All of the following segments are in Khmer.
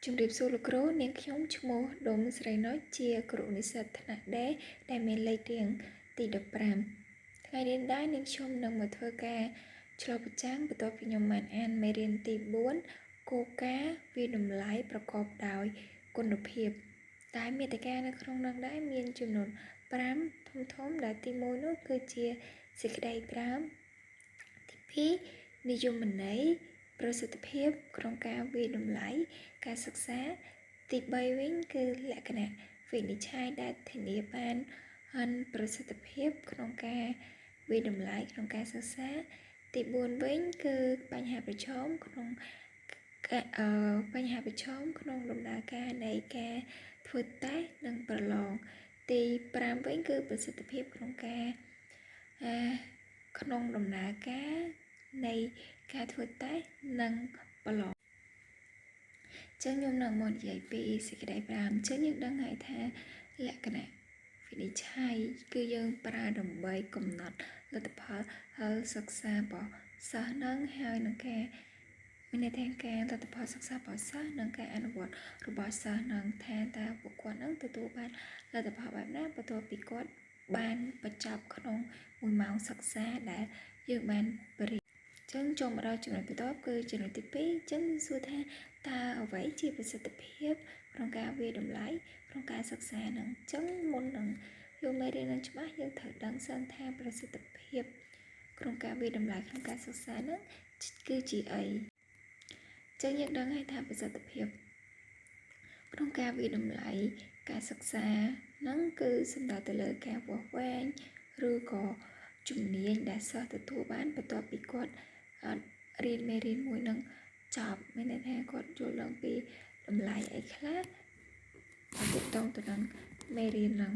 ជំរាបសួរលោកគ្រូនាងខ្ញុំឈ្មោះដុំស្រីណុចជាគ្រូនិស្សិតថ្នាក់ដេដែលមានលេខរៀងទី15ថ្ងៃរៀនដែរនាងខ្ញុំនឹងមកធ្វើការឆ្លុះប្រចាំងបន្ទាប់ពីខ្ញុំបានអានមេរៀនទី4គោលការណ៍វាតម្លៃប្រកបដោយគុណភាពតែមាតិកានៅក្នុងនោះដែរមានចំនួន5ធំដែលទី1នោះគឺជាសេចក្តី5ទី2និយមន័យប្រសិទ្ធភាពក្នុងការវាយតម្លៃការសិក្សាទី3វិញគឺលក្ខណៈវិនិច្ឆ័យដែលធានាបានប្រសិទ្ធភាពក្នុងការវាយតម្លៃក្នុងការសិក្សាទី4វិញគឺបញ្ហាប្រឈមក្នុងដំណើរការនៃការធ្វើតេស្តនិងប្រឡងទី5វិញគឺប្រសិទ្ធភាពក្នុងការក្នុងដំណើរការនៃការធ្វើតេស្តនិងប្រឡងចឹងខ្ញុំនឹងមកនិយាយពីសេចក្តី5ចឹងយើងដឹងហើយថាលក្ខណៈវិនិច្ឆ័យគឺយើងប្រើដើម្បីកំណត់លទ្ធផលសិក្សារបស់សិស្សនឹងហើយនឹងការមានន័យថាការលទ្ធផលសិក្សារបស់សិស្សនិងការអនុវត្តរបស់សិស្សនឹងថាតើពួកគាត់នឹងទទួលបានលទ្ធផលបែបណាបន្ទាប់ពីគាត់បានបញ្ចប់ក្នុង1ម៉ោងសិក្សាដែលយើងបានបរិញ្ញាចឹងចូលមកដល់ចំណុចបន្ទាប់គឺចំណុចទី2ចឹងសួរថាតើអ្វីជាប្រសិទ្ធភាពក្នុងការវាយតម្លៃក្នុងការសិក្សានឹងចឹងមុននឹងយកមេរៀននឹងច្បាស់យើងត្រូវដឹងសិនថាប្រសិទ្ធភាពក្នុងការវាយតម្លៃក្នុងការសិក្សានឹងគឺជាអីចឹងយើងដឹងហើយថាប្រសិទ្ធភាពក្នុងការវាយតម្លៃការសិក្សានឹងគឺសំដៅទៅលើការវាស់វែងឬក៏ជំនាញដែលសិស្សទទួលបានបន្ទាប់ពីគាត់រៀនមេរៀនមួយនឹងចប់មានន័យថាគាត់យល់ដឹងពីតម្លៃអីខ្លះទាក់ទងទៅនឹងមេរៀននឹង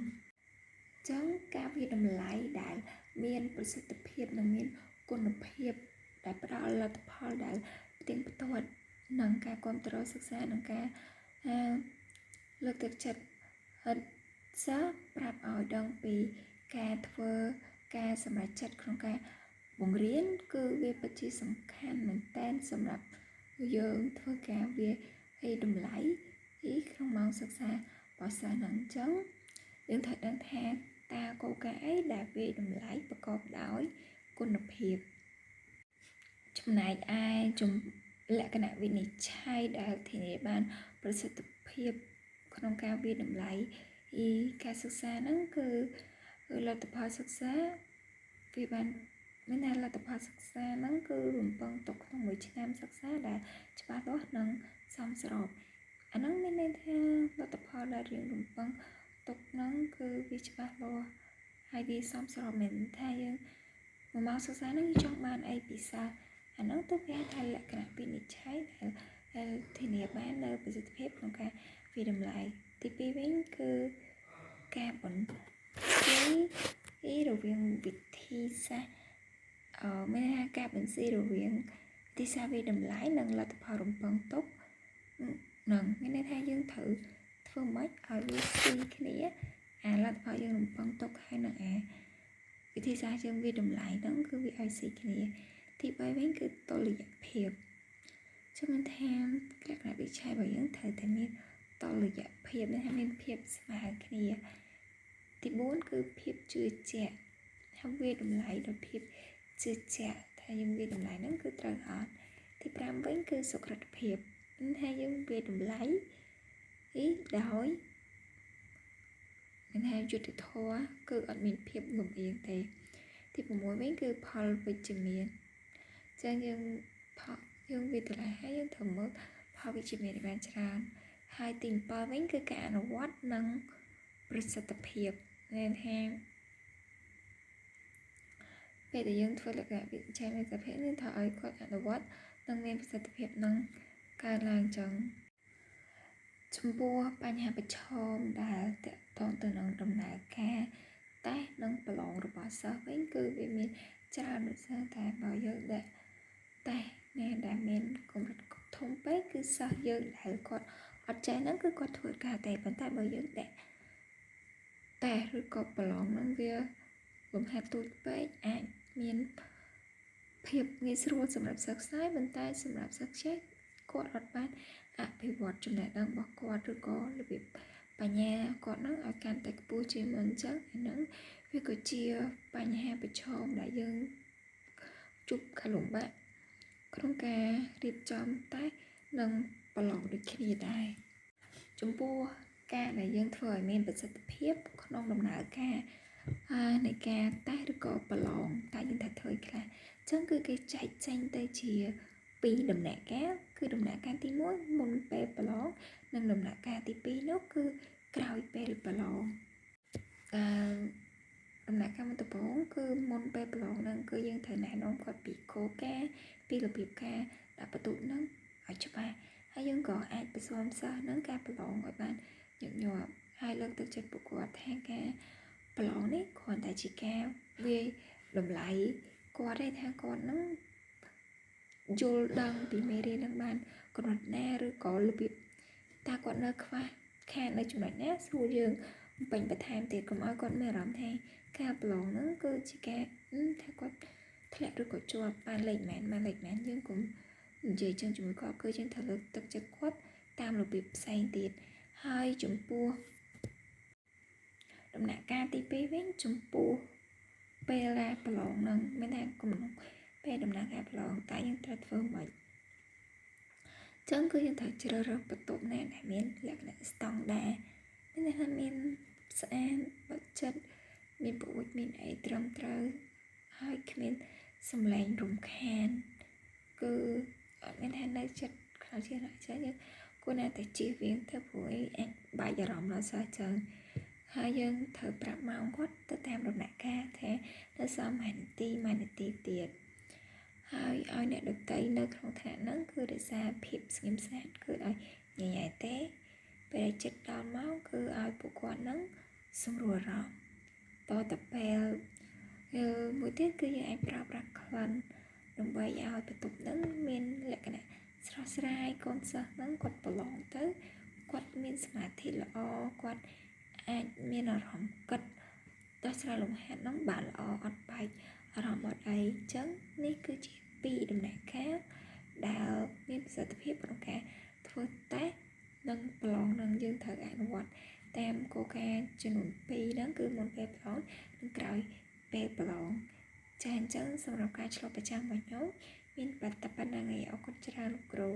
ចឹងការវាយតម្លៃដែលមានប្រសិទ្ធភាពនិងមានគុណភាពដែលផ្ដល់លទ្ធផលដែលផ្ទៀងផ្ទាត់នឹងការគ្រប់គ្រងសិក្សានិងការលើកទឹកចិត្តសិស្សប្រាប់ឲ្យដឹងពីការធ្វើការសម្រេចចិត្តក្នុងការបង្រៀនគឺវាពិតជាសំខាន់មែនទែនសម្រាប់យើងធ្វើការវាយតម្លៃក្នុងម៉ោងសិក្សារបស់សិស្សនឹងអញ្ចឹងយើងត្រូវដឹងថាតើគោលការណ៍អីដែលវាយតម្លៃប្រកបដោយគុណភាពចំណែកឯលក្ខណៈវិនិច្ឆ័យដែលធានាបានប្រសិទ្ធភាពក្នុងការវាយតម្លៃការសិក្សាហ្នឹងគឺលទ្ធផលសិក្សាវាបានមានថាលទ្ធផលសិក្សាហ្នឹងគឺរំពឹងទុកក្នុងមួយឆ្នាំសិក្សាដែលច្បាស់លាស់និងសមស្របអាហ្នឹងមានន័យថាលទ្ធផលដែលយើងរំពឹងទុកហ្នឹងគឺវាច្បាស់លាស់ហើយវាសមស្របមែនថាយើងមកសិក្សាហ្នឹងចង់បានអីពិសេសអាហ្នឹងទៅគេថាលក្ខណៈវិនិច្ឆ័យដែលធានាបាននៅប្រសិទ្ធភាពក្នុងការវិតម្លៃទី2វិញគឺការបន្ទីរវាងវិធីសាស្ត្រមានថាការបន្ស៊ីរវាងវិធីសាស្ត្រវិតម្លៃនិងលទ្ធផលរំពឹងទុកនឹងមានន័យថាយើងត្រូវធ្វើម៉េចឲ្យវាស៊ីគ្នាអាលទ្ធផលយើងរំពឹងទុកហើយនឹងអាវិធីសាស្ត្រយើងវិតម្លៃហ្នឹងគឺវាឲ្យស៊ីគ្នាទី3វិញគឺតុល្យភាពជំនឿថាលក្ខណៈវិច័យរបស់យើងត្រូវតែមានតុល្យភាពថាមានភាពស្មើគ្នាទី4គឺភាពជឿជាក់ហើយវាតម្លៃដោយភាពជឿជាក់ថាយើងវាតម្លៃហ្នឹងគឺត្រូវអត់ទី5វិញគឺសុក្រិតភាពថាយើងវាតម្លៃដោយមានថាយុត្តិធម៌គឺអត់មានភាពលំអៀងទេទី6វិញគឺផលវិជ្ជមានចឹងយើងវាតម្លៃហើយយើងត្រូវមើលផលវិជ្ជមានបានច្រើនហើយទី7វិញគឺការអនុវត្តនិងប្រសិទ្ធភាពnênថាពេលដែលយើងធ្វើលក្ខណៈវិច័យមានប្រសិទ្ធភាពនឹងត្រូវឲ្យគាត់អនុវត្តនិងមានប្រសិទ្ធភាពនឹងកើតឡើងចឹងចំពោះបញ្ហាប្រឈមដែលតកតងទៅនឹងដំណើរការតេស្តនិងប្រឡងរបស់សិស្សវិញគឺវាមានច្រើនដូចតែបើយើងដាក់តេស្តណាដែលមានកម្រិតធំពេកគឺសិស្សយើងដែលគាត់អត់ចេះហ្នឹងគឺគាត់ធ្វើការតែប៉ុន្តែបើយើងដាក់តែឬក៏ប្រឡងហ្នឹងវាលំហាត់ទូចពេកអាចមានភាពងាយស្រួលសម្រាប់សិស្សខ្សោយប៉ុន្តែសម្រាប់សិស្សខ្ជិះគ គាត់អត់បានអភិវឌ្ឍចំណេះដឹងរបស់គាត់ឬក៏របៀបបញ្ញាគាត់នឹងឲ្យកាន់តែខ្ពស់ជាងមុនអញ្ចឹងហ្នឹងវាក៏ជាបញ្ហាប្រឈមដែលយើងជួបការលំបាកក្នុងការរៀបចំតែនឹងប្រឡងដូចគ្នាដែរចំពោះការដែលយើងធ្វើឲ្យមានប្រសិទ្ធភាពក្នុងដំណើរការនៃការតេស្តឬក៏ប្រឡងតែយើងថាធ្វើខ្លះអញ្ចឹងគឺគេចែកចេញទៅជា2ដំណាក់កាលគឺដំណាក់កាលទី1មុនពេលប្រឡងនិងដំណាក់កាលទី2នោះគឺក្រោយពេលប្រឡងដំណាក់កាលមុនដំបូងគឺមុនពេលប្រឡងហ្នឹងគឺយើងត្រូវណែនាំគាត់ពីគោលការណ៍ពីរបៀបការដាក់បន្ទុកហ្នឹងឲ្យច្បាស់ហើយយើងក៏អាចបន្ស៊ាំសិស្សហ្នឹងការប្រឡងឲ្យបានញឹកញាប់ហើយលើកទឹកចិត្តពួកគាត់ថាការប្រឡងនេះគ្រាន់តែជាការវាយតម្លៃគាត់ទេថាគាត់ហ្នឹងយល់ដឹងពីមេរៀននឹងបានកម្រិតណាឬក៏របៀបតើគាត់នៅខ្វះខាតនៅចំណុចណាស្រួលយើងពេញបន្ថែមទៀតកុំឲ្យគាត់មានអារម្មណ៍ថាការប្រឡងហ្នឹងគឺជាការថាគាត់ធ្លាក់ឬក៏ជាប់បានលេខមែនយើងកុំនិយាយចឹងជាមួយគាត់គឺយើងត្រូវលើកទឹកចិត្តគាត់តាមរបៀបផ្សេងទៀតហើយចំពោះដំណាក់កាលទី2វិញចំពោះពេលដែលប្រឡងហ្នឹងមានថាកំណត់ពេលដំណាក់កាលប្រឡងតែយើងត្រូវធ្វើម៉េចចឹងគឺយើងត្រូវជ្រើសរើសបន្ទប់ណាដែលមានលក្ខណៈស្តង់ដារមានថាមានស្អាតបើចិត្តមានពូជមានអីត្រឹមត្រូវហើយគ្មានសំឡេងរំខានគឺអត់មានថានៅចិត្តខ្លោចជាណាស់យើងគួរណាតែជៀសវាងទៅព្រោះអាចបែកអារម្មណ៍ដល់សិស្សចឹងហើយយើងត្រូវប្រាប់ម៉ោងគាត់ទៅតាមដំណាក់កាលថានៅសល់មួយនាទីទៀតហើយឲ្យអ្នកដទៃនៅក្នុងថ្នាក់ហ្នឹងគឺរក្សាភាពស្ងៀមស្ងាត់គឺឲ្យញញែទេពេលចិត្តដល់ម៉ោងគឺឲ្យពួកគាត់ហ្នឹងសម្រួលអារម្មណ៍តទៅពេលមួយទៀតគឺយើងអាចប្រើប្រាស់ក្លិនដើម្បីឲ្យបន្ទប់ហ្នឹងមានលក្ខណៈស្រស់ស្រាយកូនសិស្សហ្នឹងគាត់ប្រឡងទៅគាត់មានសមាធិល្អគាត់អាចមានអារម្មណ៍គិតដោះស្រាយលំហាត់ហ្នឹងបានល្អអត់បែកអារម្មណ៍អត់អីអញ្ចឹងនេះគឺជា2ដំណាក់កាលដែលមានប្រសិទ្ធភាពក្នុងការធ្វើតេស្តនិងប្រឡងនឹងយើងត្រូវអនុវត្តតាមគោលការណ៍ចំនួន2ហ្នឹងគឺមុនពេលប្រឡងនិងក្រោយពេលប្រឡងចាអញ្ចឹងសម្រាប់ការឆ្លុះប្រចាំរបស់ខ្ញុំមានប៉ុណ្ណឹងឯងអរគុណច្រើនលោកគ្រូ